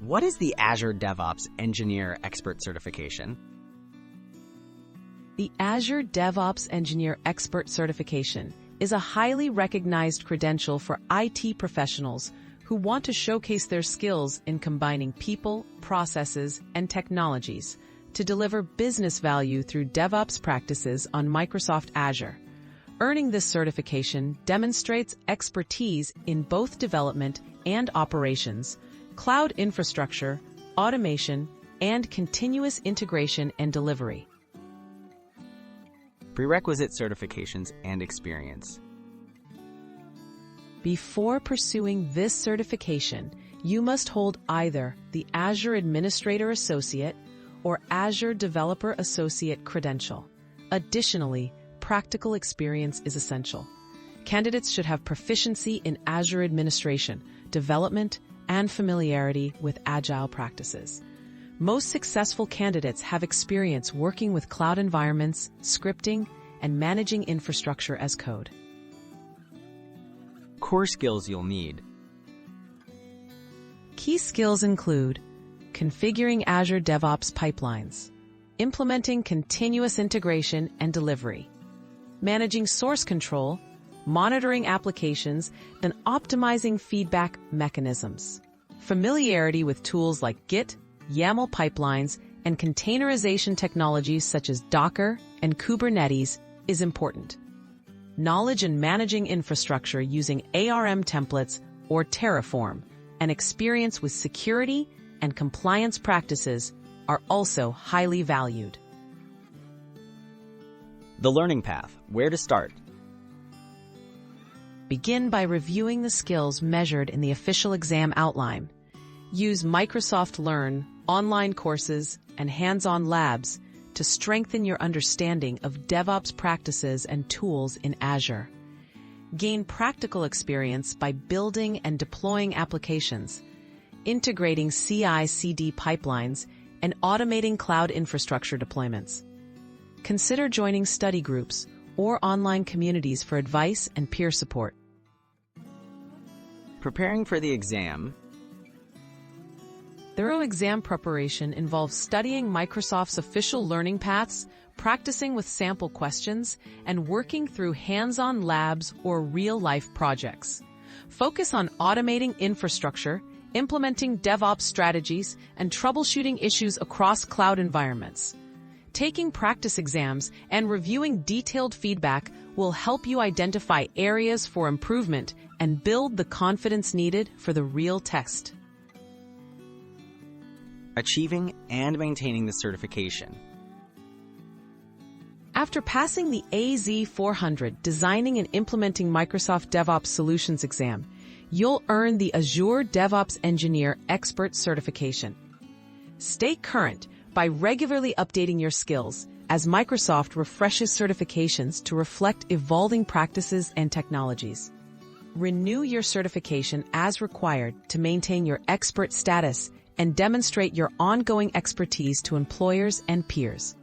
What is the Azure DevOps Engineer Expert certification? The Azure DevOps Engineer Expert certification is a highly recognized credential for IT professionals who want to showcase their skills in combining people, processes, and technologies to deliver business value through DevOps practices on Microsoft Azure. Earning this certification demonstrates expertise in both development and operations, cloud infrastructure, automation, and continuous integration and delivery. Prerequisite certifications and experience. Before pursuing this certification, you must hold either the Azure Administrator Associate or Azure Developer Associate credential. Additionally, practical experience is essential. Candidates should have proficiency in Azure administration, development, and familiarity with agile practices. Most successful candidates have experience working with cloud environments, scripting, and managing infrastructure as code. Core skills you'll need. Key skills include configuring Azure DevOps pipelines, implementing continuous integration and delivery, managing source control, monitoring applications, and optimizing feedback mechanisms. Familiarity with tools like Git, YAML pipelines, and containerization technologies such as Docker and Kubernetes is important. Knowledge in managing infrastructure using ARM templates or Terraform, and experience with security and compliance practices are also highly valued. The learning path, where to start. Begin by reviewing the skills measured in the official exam outline. Use Microsoft Learn, online courses, and hands-on labs to strengthen your understanding of DevOps practices and tools in Azure. Gain practical experience by building and deploying applications, integrating CI/CD pipelines, and automating cloud infrastructure deployments. Consider joining study groups or online communities for advice and peer support. Preparing for the exam. Thorough exam preparation involves studying Microsoft's official learning paths, practicing with sample questions, and working through hands-on labs or real-life projects. Focus on automating infrastructure, implementing DevOps strategies, and troubleshooting issues across cloud environments. Taking practice exams and reviewing detailed feedback will help you identify areas for improvement and build the confidence needed for the real test. Achieving and maintaining the certification. After passing the AZ400 Designing and Implementing Microsoft DevOps Solutions exam, you'll earn the Azure DevOps Engineer Expert certification. Stay current by regularly updating your skills as Microsoft refreshes certifications to reflect evolving practices and technologies. Renew your certification as required to maintain your expert status and demonstrate your ongoing expertise to employers and peers.